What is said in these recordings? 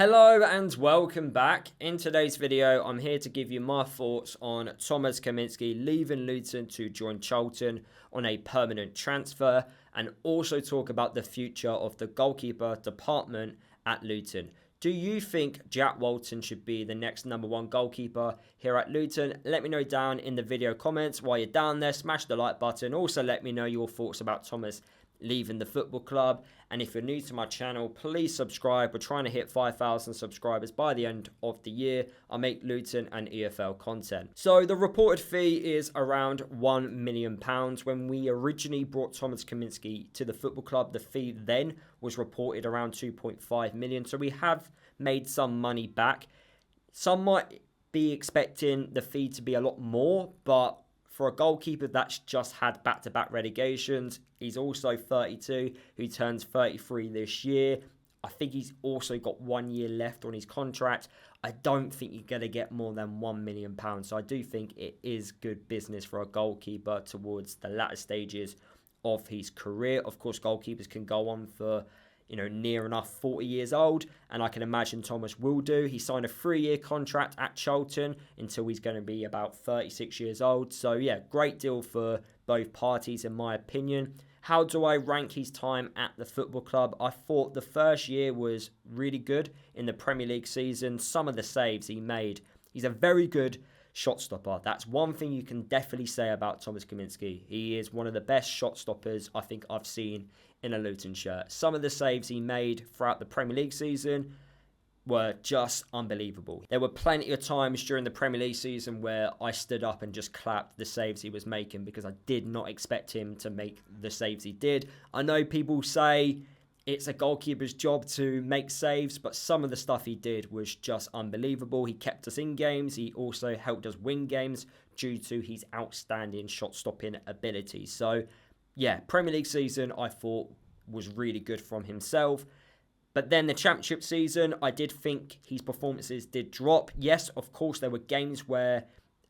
Hello and welcome back. In today's video, I'm here to give you my thoughts on Thomas Kaminski leaving Luton to join Charlton on a permanent transfer, and also talk about the future of the goalkeeper department at Luton. Do you think Jack Walton should be the next #1 goalkeeper here at Luton? Let me know down in the video comments. While you're down there, smash the like button. Also, let me know your thoughts about Thomas leaving the football club. And if you're new to my channel, please subscribe. We're trying to hit 5,000 subscribers by the end of the year. I make Luton and EFL content. So the reported fee is around £1 million. When we originally brought Thomas Kaminski to the football club, the fee then was reported around 2.5 million. So we have made some money back. Some might be expecting the fee to be a lot more, but for a goalkeeper that's just had back-to-back relegations, he's also 32, who turns 33 this year. I think he's also got 1 year left on his contract. I don't think you're going to get more than £1 million. So I do think it is good business for a goalkeeper towards the latter stages of his career. Of course, goalkeepers can go on for near enough 40 years old, and I can imagine Thomas will do. He signed a 3-year contract at Charlton until he's going to be about 36 years old. So yeah, great deal for both parties in my opinion. How do I rank his time at the football club? I thought the first year was really good in the Premier League season. Some of the saves he made. He's a very good shot stopper. That's one thing you can definitely say about Thomas Kaminski. He is one of the best shot stoppers I think I've seen in a Luton shirt. Some of the saves he made throughout the Premier League season were just unbelievable. There were plenty of times during the Premier League season where I stood up and just clapped the saves he was making, because I did not expect him to make the saves he did. I know people say it's a goalkeeper's job to make saves, but some of the stuff he did was just unbelievable. He kept us in games. He also helped us win games due to his outstanding shot-stopping ability. So, yeah, Premier League season I thought was really good from himself. But then the Championship season, I did think his performances did drop. Yes, of course, there were games where,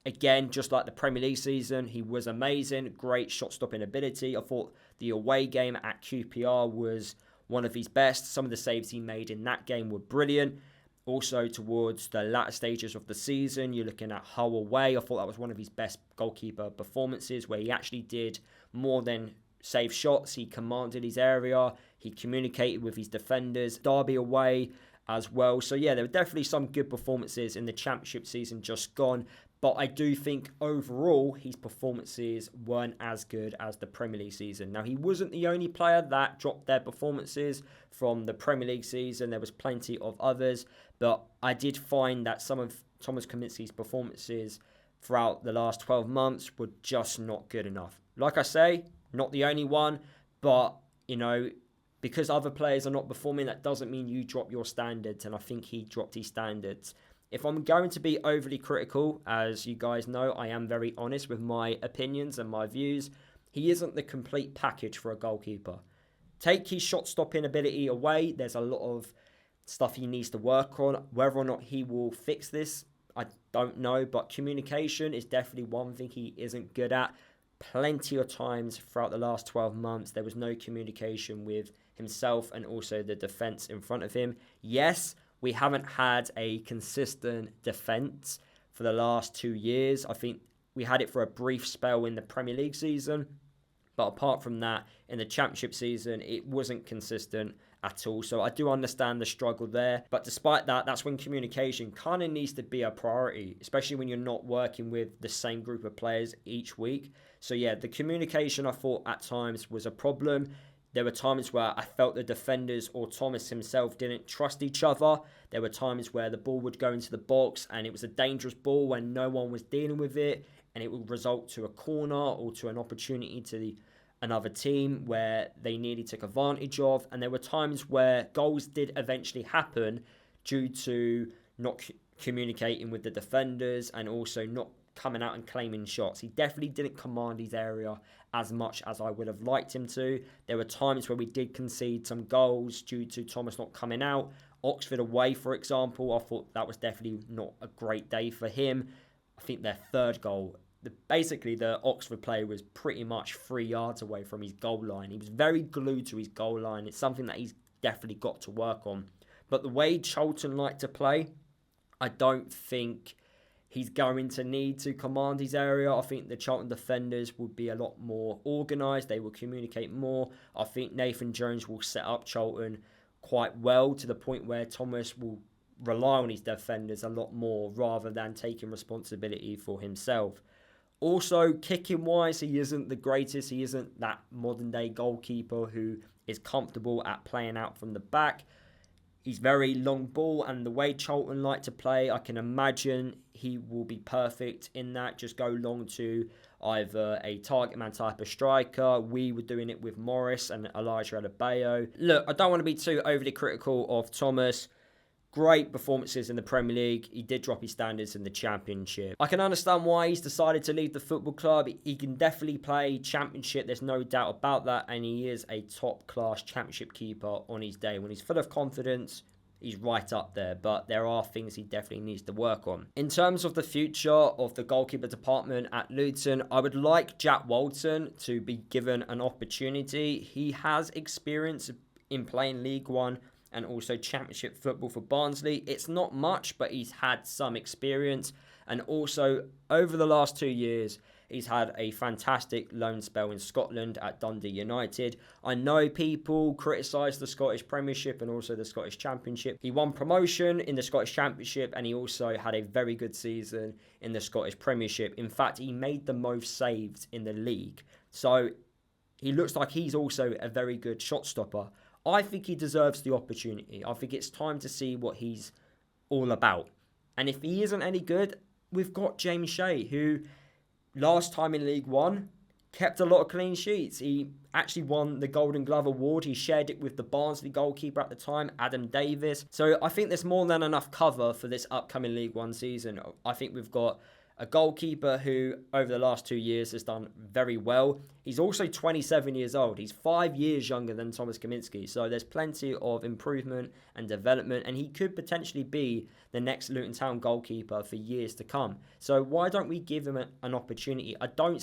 again, just like the Premier League season, he was amazing. Great shot-stopping ability. I thought the away game at QPR was one of his best. Some of the saves he made in that game were brilliant. Also, towards the latter stages of the season, you're looking at Hull away. I thought that was one of his best goalkeeper performances, where he actually did more than save shots. He commanded his area. He communicated with his defenders. Derby away as well. So yeah, there were definitely some good performances in the Championship season just gone. But I do think overall his performances weren't as good as the Premier League season. Now, he wasn't the only player that dropped their performances from the Premier League season. There was plenty of others. But I did find that some of Thomas Kaminski's performances throughout the last 12 months were just not good enough. Like I say, not the only one. But, because other players are not performing, that doesn't mean you drop your standards. And I think he dropped his standards. If I'm going to be overly critical, as you guys know, I am very honest with my opinions and my views. He isn't the complete package for a goalkeeper. Take his shot-stopping ability away. There's a lot of stuff he needs to work on. Whether or not he will fix this, I don't know. But communication is definitely one thing he isn't good at. Plenty of times throughout the last 12 months, there was no communication with himself and also the defence in front of him. Yes, we haven't had a consistent defence for the last 2 years. I think we had it for a brief spell in the Premier League season. But apart from that, in the Championship season, it wasn't consistent at all. So I do understand the struggle there. But despite that, that's when communication kind of needs to be a priority, especially when you're not working with the same group of players each week. So yeah, the communication I thought at times was a problem. There were times where I felt the defenders or Thomas himself didn't trust each other. There were times where the ball would go into the box and it was a dangerous ball when no one was dealing with it, and it would result to a corner or to an opportunity to another team where they nearly took advantage of. And there were times where goals did eventually happen due to not communicating with the defenders and also not coming out and claiming shots. He definitely didn't command his area as much as I would have liked him to. There were times where we did concede some goals due to Thomas not coming out. Oxford away, for example, I thought that was definitely not a great day for him. I think their third goal, basically the Oxford player was pretty much 3 yards away from his goal line. He was very glued to his goal line. It's something that he's definitely got to work on. But the way Charlton like to play, I don't think he's going to need to command his area. I think the Charlton defenders will be a lot more organised. They will communicate more. I think Nathan Jones will set up Charlton quite well to the point where Thomas will rely on his defenders a lot more rather than taking responsibility for himself. Also, kicking-wise, he isn't the greatest. He isn't that modern-day goalkeeper who is comfortable at playing out from the back. He's very long ball, and the way Charlton like to play, I can imagine he will be perfect in that. Just go long to either a target man type of striker. We were doing it with Morris and Elijah Adebayo. Look, I don't want to be too overly critical of Thomas. Great performances in the Premier League. He did drop his standards in the Championship. I can understand why he's decided to leave the football club. He can definitely play Championship. There's no doubt about that. And he is a top-class Championship keeper on his day. When he's full of confidence, he's right up there. But there are things he definitely needs to work on. In terms of the future of the goalkeeper department at Luton, I would like Jack Walton to be given an opportunity. He has experience in playing League One and also Championship football for Barnsley. It's not much, but he's had some experience. And also, over the last 2 years, he's had a fantastic loan spell in Scotland at Dundee United. I know people criticise the Scottish Premiership and also the Scottish Championship. He won promotion in the Scottish Championship, and he also had a very good season in the Scottish Premiership. In fact, he made the most saves in the league. So he looks like he's also a very good shot stopper. I think he deserves the opportunity. I think it's time to see what he's all about. And if he isn't any good, we've got James Shea, who last time in League One kept a lot of clean sheets. He actually won the Golden Glove Award. He shared it with the Barnsley goalkeeper at the time, Adam Davis. So I think there's more than enough cover for this upcoming League One season. I think we've got a goalkeeper who, over the last 2 years, has done very well. He's also 27 years old. He's 5 years younger than Thomas Kaminski. So there's plenty of improvement and development. And he could potentially be the next Luton Town goalkeeper for years to come. So why don't we give him an opportunity? I don't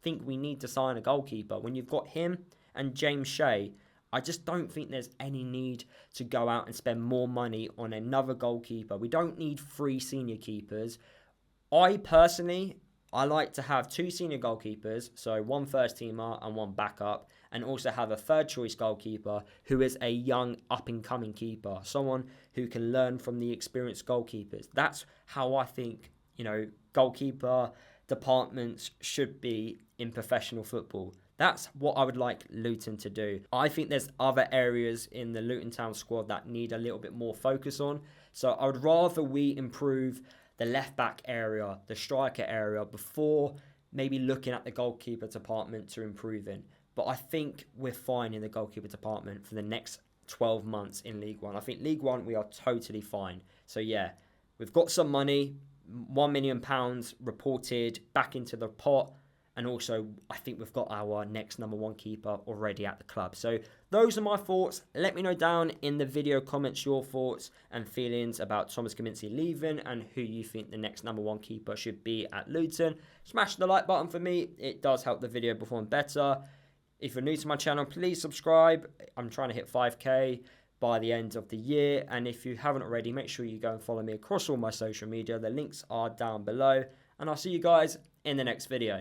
think we need to sign a goalkeeper. When you've got him and James Shea, I just don't think there's any need to go out and spend more money on another goalkeeper. We don't need 3 senior keepers. I like to have 2 senior goalkeepers, so 1 first teamer and 1 backup, and also have a third choice goalkeeper who is a young up-and-coming keeper, someone who can learn from the experienced goalkeepers. That's how I think, goalkeeper departments should be in professional football. That's what I would like Luton to do. I think there's other areas in the Luton Town squad that need a little bit more focus on. So I would rather we improve the left-back area, the striker area, before maybe looking at the goalkeeper department to improve in. But I think we're fine in the goalkeeper department for the next 12 months in League One. I think League One, we are totally fine. So yeah, we've got some money, £1 million reported back into the pot. And also, I think we've got our next number 1 keeper already at the club. So those are my thoughts. Let me know down in the video comments your thoughts and feelings about Thomas Kaminski leaving and who you think the next number 1 keeper should be at Luton. Smash the like button for me. It does help the video perform better. If you're new to my channel, please subscribe. I'm trying to hit 5k by the end of the year. And if you haven't already, make sure you go and follow me across all my social media. The links are down below. And I'll see you guys in the next video.